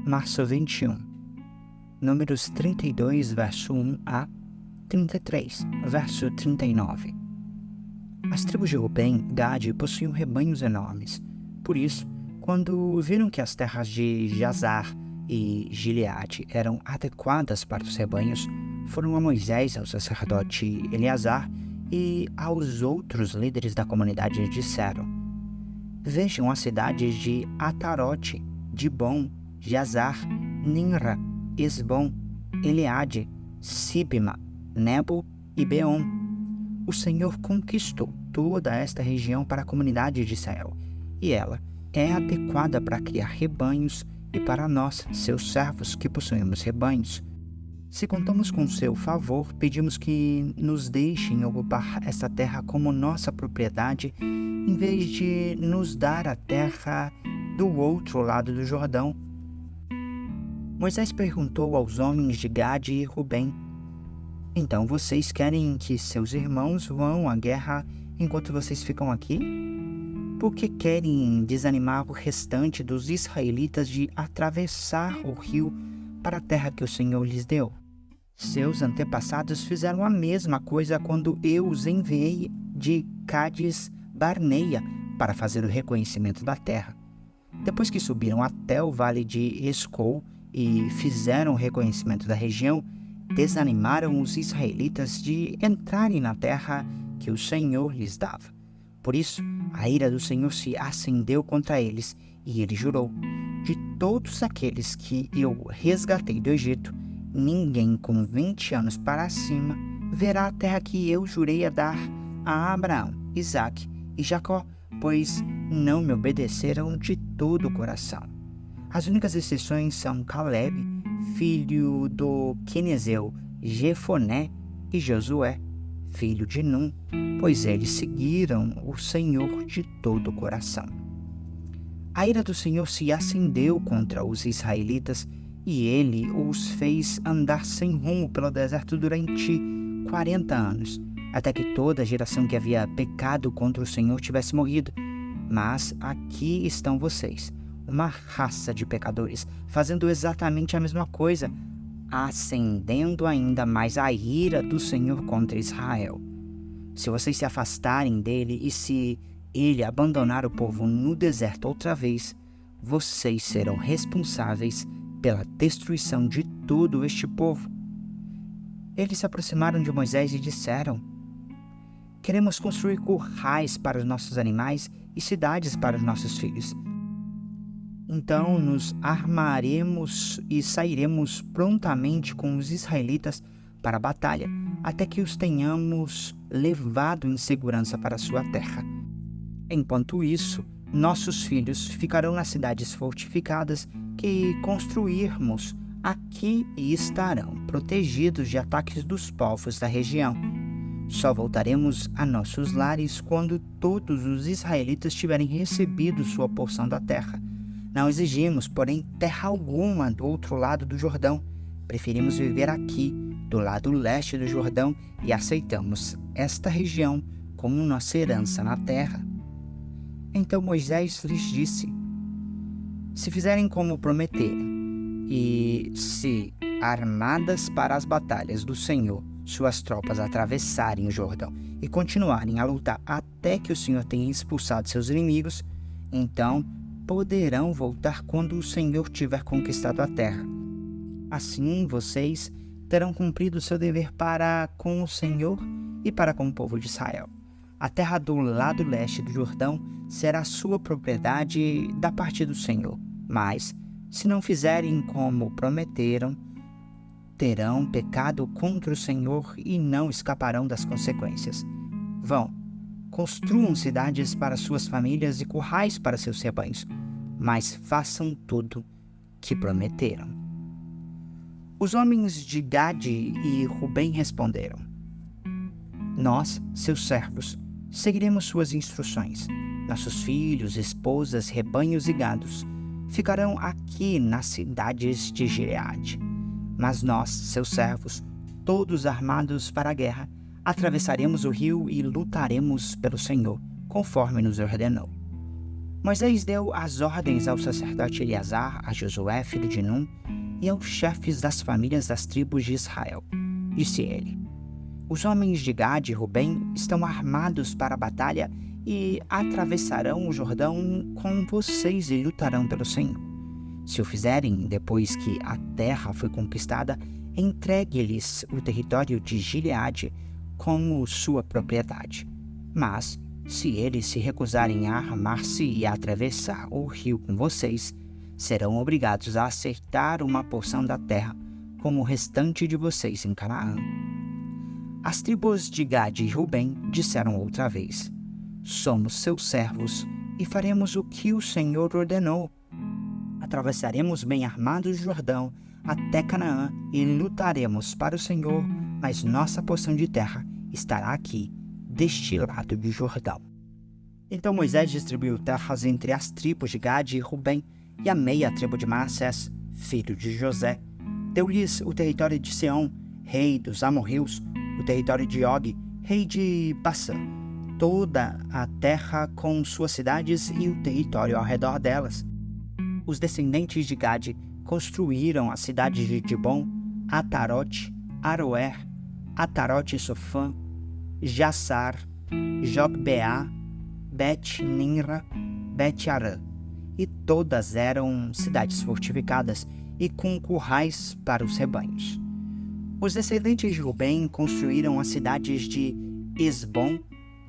março 21. Números 32, verso 1 a 33, verso 39. As tribos de Rubem e Gade possuíam rebanhos enormes. Por isso, quando viram que as terras de Jazar e Gileade eram adequadas para os rebanhos, foram a Moisés, ao sacerdote Eleazar e aos outros líderes da comunidade e disseram: Vejam as cidades de Atarote, Dibon, Jazar, Ninra, Esbom, Eleade, Sibma, Nebo e Beom. O Senhor conquistou toda esta região para a comunidade de Israel, e ela é adequada para criar rebanhos e para nós, seus servos, que possuímos rebanhos. Se contamos com seu favor, pedimos que nos deixem ocupar essa terra como nossa propriedade, em vez de nos dar a terra do outro lado do Jordão. Moisés perguntou aos homens de Gade e Rubem: Então vocês querem que seus irmãos vão à guerra enquanto vocês ficam aqui? Por que querem desanimar o restante dos israelitas de atravessar o rio para a terra que o Senhor lhes deu? Seus antepassados fizeram a mesma coisa quando eu os enviei de Cádiz Barneia para fazer o reconhecimento da terra. Depois que subiram até o vale de Escol e fizeram o reconhecimento da região, desanimaram os israelitas de entrarem na terra que o Senhor lhes dava. Por isso, a ira do Senhor se acendeu contra eles, e ele jurou: De todos aqueles que eu resgatei do Egito, ninguém com 20 anos para cima verá a terra que eu jurei a dar a Abraão, Isaque e Jacó, pois não me obedeceram de todo o coração. As únicas exceções são Caleb, filho do Quenezeu, Jefoné e Josué, filho de Num, pois eles seguiram o Senhor de todo o coração. A ira do Senhor se acendeu contra os israelitas, e ele os fez andar sem rumo pelo deserto durante 40 anos, até que toda a geração que havia pecado contra o Senhor tivesse morrido. Mas aqui estão vocês, uma raça de pecadores, fazendo exatamente a mesma coisa, acendendo ainda mais a ira do Senhor contra Israel. Se vocês se afastarem dele e se ele abandonar o povo no deserto outra vez, vocês serão responsáveis pela destruição de todo este povo. Eles se aproximaram de Moisés e disseram: Queremos construir currais para os nossos animais e cidades para os nossos filhos. Então nos armaremos e sairemos prontamente com os israelitas para a batalha, até que os tenhamos levado em segurança para a sua terra. Enquanto isso, nossos filhos ficarão nas cidades fortificadas que construirmos aqui e estarão protegidos de ataques dos povos da região. Só voltaremos a nossos lares quando todos os israelitas tiverem recebido sua porção da terra. Não exigimos, porém, terra alguma do outro lado do Jordão. Preferimos viver aqui, do lado leste do Jordão, e aceitamos esta região como nossa herança na terra. Então Moisés lhes disse: Se fizerem como prometerem, e se, armadas para as batalhas do Senhor, suas tropas atravessarem o Jordão e continuarem a lutar até que o Senhor tenha expulsado seus inimigos, então poderão voltar quando o Senhor tiver conquistado a terra. Assim vocês terão cumprido seu dever para com o Senhor e para com o povo de Israel. A terra do lado leste do Jordão será sua propriedade da parte do Senhor. Mas, se não fizerem como prometeram, terão pecado contra o Senhor e não escaparão das consequências. Vão, construam cidades para suas famílias e currais para seus rebanhos, mas façam tudo que prometeram. Os homens de Gade e Rubem responderam: Nós, seus servos, seguiremos suas instruções. Nossos filhos, esposas, rebanhos e gados ficarão aqui nas cidades de Gileade. Mas nós, seus servos, todos armados para a guerra, atravessaremos o rio e lutaremos pelo Senhor, conforme nos ordenou. Moisés deu as ordens ao sacerdote Eleazar, a Josué, filho de Num, e aos chefes das famílias das tribos de Israel. Disse ele: os homens de Gade e Rubem estão armados para a batalha e atravessarão o Jordão com vocês e lutarão pelo Senhor. Se o fizerem depois que a terra foi conquistada, entregue-lhes o território de Gileade como sua propriedade. Mas, se eles se recusarem a armar-se e a atravessar o rio com vocês, serão obrigados a aceitar uma porção da terra, como o restante de vocês em Canaã. As tribos de Gade e Rubem disseram outra vez: somos seus servos e faremos o que o Senhor ordenou. Atravessaremos bem armados o Jordão até Canaã e lutaremos para o Senhor, mas nossa porção de terra estará aqui, deste lado do Jordão. Então Moisés distribuiu terras entre as tribos de Gade e Rubem e a meia tribo de Manassés, filho de José. Deu-lhes o território de Seom, rei dos amorreus, o território de Og, rei de Bassã, toda a terra com suas cidades e o território ao redor delas. Os descendentes de Gade construíram as cidades de Dibon, Atarote, Aroer, Atarote Sofã, Jassar, Jogbeá, Bet-Nimra, Bet-Arã, e todas eram cidades fortificadas e com currais para os rebanhos. Os descendentes de Rubem construíram as cidades de Esbom,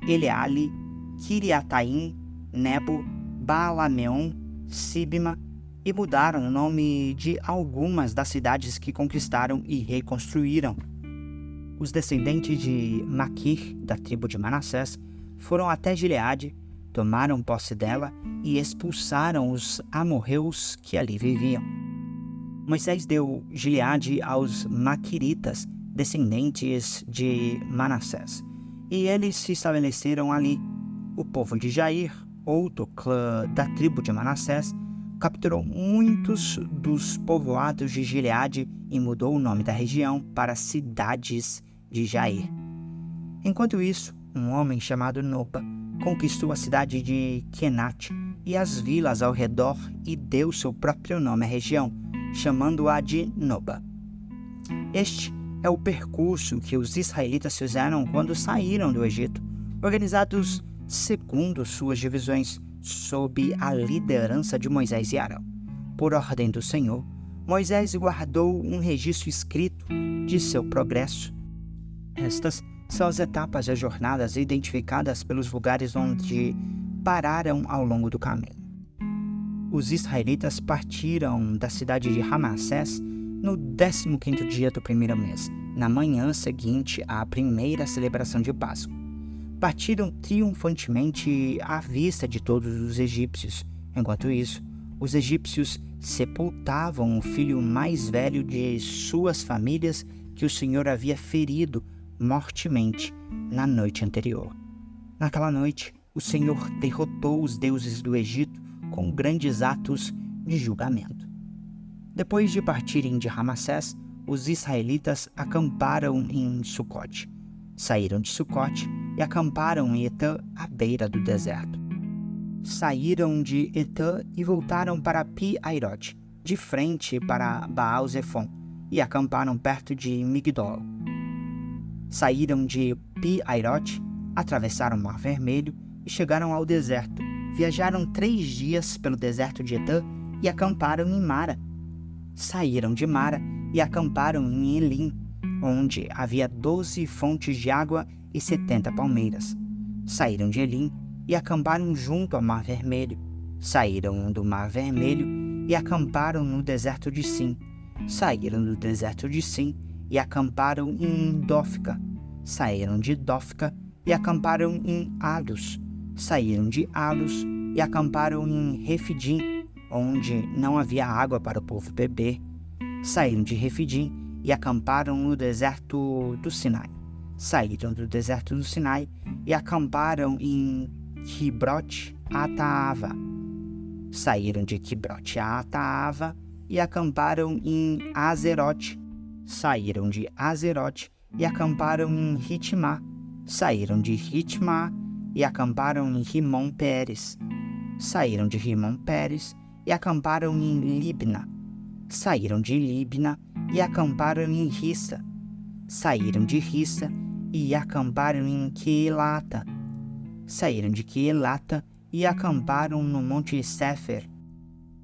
Eleale, Kiriataim, Nebo, Baalameon, Sibma, e mudaram o nome de algumas das cidades que conquistaram e reconstruíram. Os descendentes de Maquir, da tribo de Manassés, foram até Gileade, tomaram posse dela e expulsaram os amorreus que ali viviam. Moisés deu Gileade aos Maquiritas, descendentes de Manassés, e eles se estabeleceram ali. O povo de Jair, outro clã da tribo de Manassés, capturou muitos dos povoados de Gileade e mudou o nome da região para Cidades de Jair. Enquanto isso, um homem chamado Noba conquistou a cidade de Kenate e as vilas ao redor e deu seu próprio nome à região, chamando-a de Noba. Este é o percurso que os israelitas fizeram quando saíram do Egito, organizados segundo suas divisões, sob a liderança de Moisés e Arão. Por ordem do Senhor, Moisés guardou um registro escrito de seu progresso. Estas são as etapas das jornadas identificadas pelos lugares onde pararam ao longo do caminho. Os israelitas partiram da cidade de Ramassés no 15º dia do primeiro mês, na manhã seguinte à primeira celebração de Páscoa. Partiram triunfantemente à vista de todos os egípcios. Enquanto isso, os egípcios sepultavam o filho mais velho de suas famílias que o Senhor havia ferido mortemente na noite anterior. Naquela noite, o Senhor derrotou os deuses do Egito com grandes atos de julgamento. Depois de partirem de Ramassés, os israelitas acamparam em Sucote. Saíram de Sucote e acamparam em Etã, à beira do deserto. Saíram de Etã e voltaram para Pi-Airote, de frente para Baal-Zefon, e acamparam perto de Migdol. Saíram de Pi-Airote, atravessaram o Mar Vermelho e chegaram ao deserto. Viajaram 3 dias pelo deserto de Etã e acamparam em Mara. Saíram de Mara e acamparam em Elim, onde havia 12 fontes de água e 70 palmeiras. Saíram de Elim e acamparam junto ao Mar Vermelho. Saíram do Mar Vermelho e acamparam no deserto de Sim. Saíram do deserto de Sim e acamparam em Dófica. Saíram de Dófica e acamparam em Alos. Saíram de Alos e acamparam em Refidim, onde não havia água para o povo beber. Saíram de Refidim e acamparam no deserto do Sinai. Saíram do deserto do Sinai e acamparam em Quibrote-Ataava. Saíram de Quibrote-Ataava e acamparam em Azerote. Saíram de Azerote e acamparam em Ritmá. Saíram de Ritmá e acamparam em Rimon-Pérez. saíram de Rimon Pérez e acamparam em Libna. Saíram de Libna e acamparam em Rissa. Saíram de Rissa e acamparam em Quelata. Saíram de Quelata e acamparam no Monte Séfer.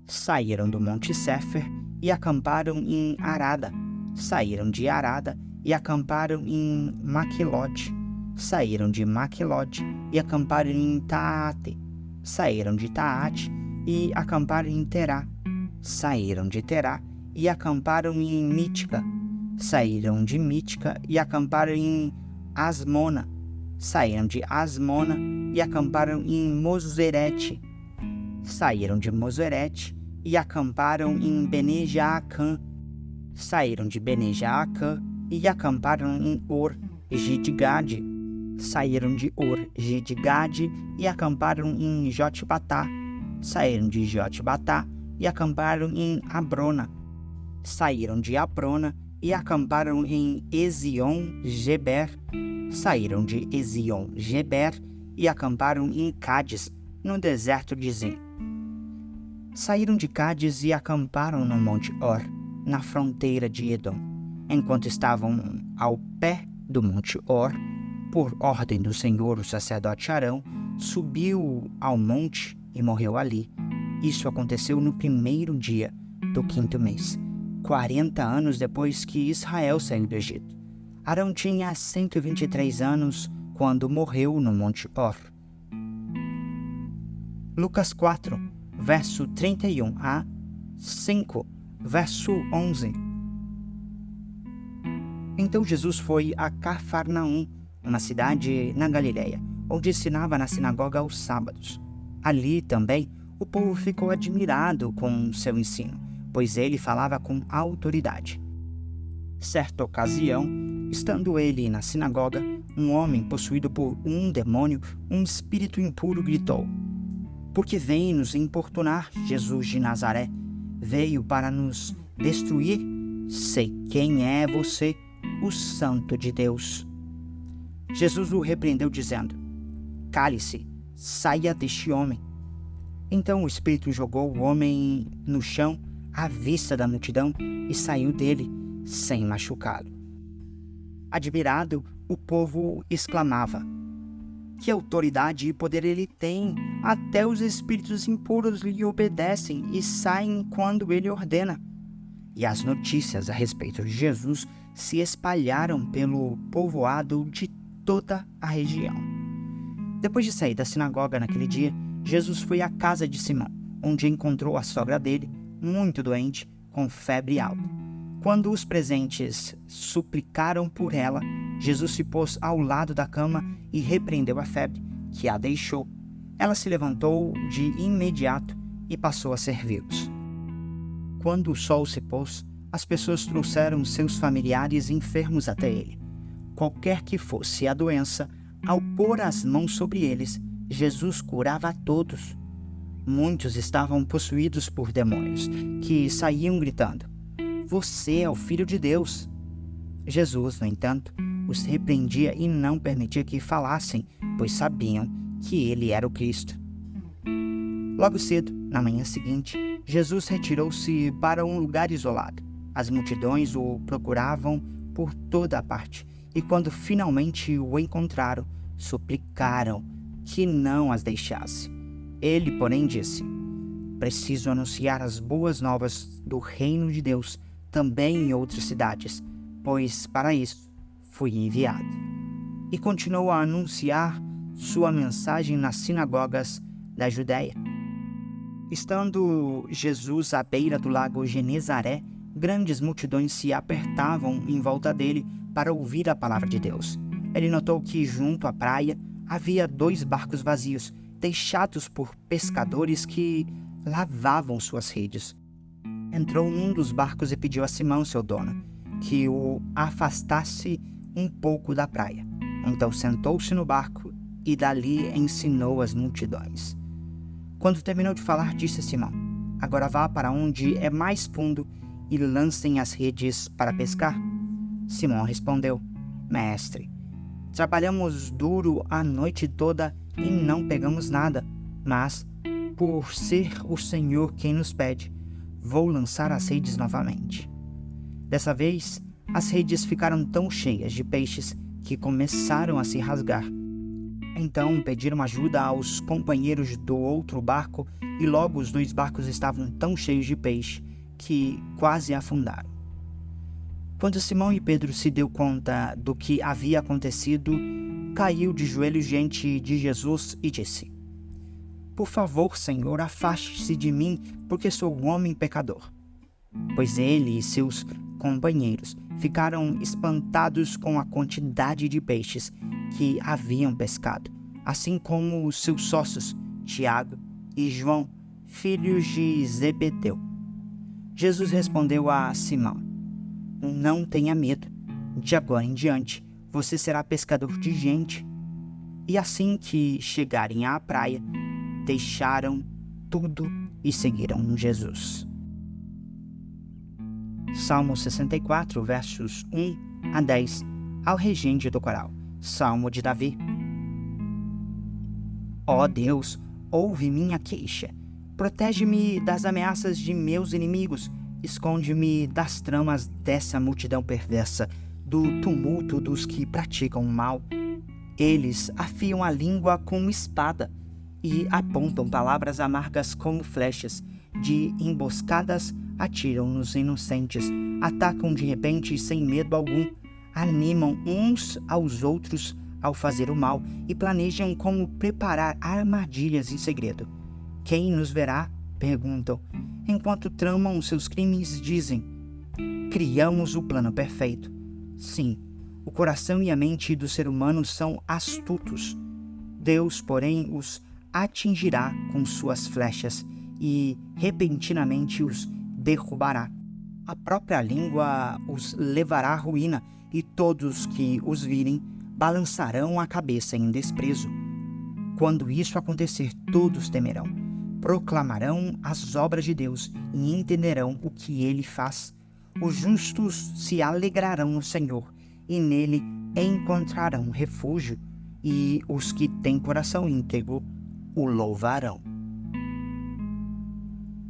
Saíram do Monte Séfer e acamparam em Arada. Saíram de Arada e acamparam em Maquelote. Saíram de Maquelote e acamparam em Taate. Saíram de Taate e acamparam em Terá. Saíram de Terá e acamparam em Mítica. Saíram de Mítica e acamparam em Asmona. Saíram de Asmona e acamparam em Moserete. Saíram de Moserete e acamparam em Bene-Jaacã. Saíram de Bene-Jaacã e acamparam em Or-Gidgade. Saíram de Or-Gidgade e acamparam em Jotbatá. Saíram de Jotbatá e acamparam em Abrona. Saíram de Abrona e acamparam em Ezion-Geber. Saíram de Ezion-Geber e acamparam em Cádiz, no deserto de Zin. Saíram de Cádiz e acamparam no Monte Or, na fronteira de Edom. Enquanto estavam ao pé do Monte Or, por ordem do Senhor, o sacerdote Arão subiu ao monte e morreu ali. Isso aconteceu no 1º dia do 5º mês, 40 anos depois que Israel saiu do Egito. Arão tinha 123 anos quando morreu no Monte Or. Lucas 4, verso 31 a 5, verso 11. Então Jesus foi a Cafarnaum, uma cidade na Galileia, onde ensinava na sinagoga aos sábados. Ali também o povo ficou admirado com seu ensino, pois ele falava com autoridade. Certa ocasião, estando ele na sinagoga, um homem possuído por um demônio, um espírito impuro, gritou: "Por que vem nos importunar, Jesus de Nazaré? Veio para nos destruir? Sei quem é você, o Santo de Deus." Jesus o repreendeu, dizendo: "Cale-se, saia deste homem." Então o espírito jogou o homem no chão à vista da multidão e saiu dele sem machucá-lo. Admirado, o povo exclamava: "Que autoridade e poder ele tem! Até os espíritos impuros lhe obedecem e saem quando ele ordena." E as notícias a respeito de Jesus se espalharam pelo povoado de toda a região. Depois de sair da sinagoga naquele dia, Jesus foi à casa de Simão, onde encontrou a sogra dele, muito doente, com febre alta. Quando os presentes suplicaram por ela, Jesus se pôs ao lado da cama e repreendeu a febre, que a deixou. Ela se levantou de imediato e passou a servi-los. Quando o sol se pôs, as pessoas trouxeram seus familiares enfermos até ele. Qualquer que fosse a doença, ao pôr as mãos sobre eles, Jesus curava a todos. Muitos estavam possuídos por demônios, que saíam gritando: "Você é o Filho de Deus." Jesus, no entanto, os repreendia e não permitia que falassem, pois sabiam que ele era o Cristo. Logo cedo, na manhã seguinte, Jesus retirou-se para um lugar isolado. As multidões o procuravam por toda a parte, e quando finalmente o encontraram, suplicaram que não as deixasse. Ele, porém, disse: "Preciso anunciar as boas novas do reino de Deus também em outras cidades, pois para isso fui enviado." E continuou a anunciar sua mensagem nas sinagogas da Judéia. Estando Jesus à beira do lago Genezaré, grandes multidões se apertavam em volta dele para ouvir a palavra de Deus. Ele notou que junto à praia havia 2 barcos vazios, deixados por pescadores que lavavam suas redes. Entrou num dos barcos e pediu a Simão, seu dono, que o afastasse um pouco da praia. Então sentou-se no barco e dali ensinou as multidões. Quando terminou de falar, disse a Simão: "Agora vá para onde é mais fundo e lancem as redes para pescar." Simão respondeu: "Mestre, trabalhamos duro a noite toda e não pegamos nada, mas por ser o Senhor quem nos pede, vou lançar as redes novamente. Dessa vez, as redes ficaram tão cheias de peixes que começaram a se rasgar. Então pediram ajuda aos companheiros do outro barco e logo os 2 barcos estavam tão cheios de peixe que quase afundaram. Quando Simão e Pedro se deu conta do que havia acontecido, caiu de joelhos diante de Jesus e disse: Por favor, Senhor, afaste-se de mim, porque sou um homem pecador. Pois ele e seus companheiros ficaram espantados com a quantidade de peixes que haviam pescado, assim como os seus sócios, Tiago e João, filhos de Zebedeu. Jesus respondeu a Simão: Não tenha medo, de agora em diante você será pescador de gente. E assim que chegarem à praia, deixaram tudo e seguiram Jesus. Salmo 64, versos 1 a 10, ao regente do coral. Salmo de Davi. Ó Deus, ouve minha queixa. Protege-me das ameaças de meus inimigos. Esconde-me das tramas dessa multidão perversa, do tumulto dos que praticam o mal. Eles afiam a língua como espada e apontam palavras amargas como flechas. De emboscadas atiram nos inocentes, atacam de repente sem medo algum, animam uns aos outros ao fazer o mal e planejam como preparar armadilhas em segredo. Quem nos verá? Perguntam. Enquanto tramam seus crimes, dizem: Criamos o plano perfeito. Sim, o coração e a mente do ser humano são astutos. Deus, porém, os atingirá com suas flechas e repentinamente os derrubará. A própria língua os levará à ruína e todos que os virem balançarão a cabeça em desprezo. Quando isso acontecer, todos temerão, proclamarão as obras de Deus e entenderão o que Ele faz. Os justos se alegrarão no Senhor e nele encontrarão refúgio, e os que têm coração íntegro o louvarão.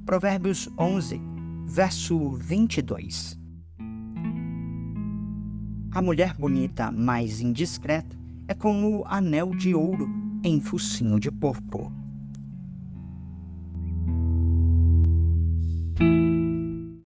Provérbios 11, verso 22. A mulher bonita, mas indiscreta, é como anel de ouro em focinho de porco.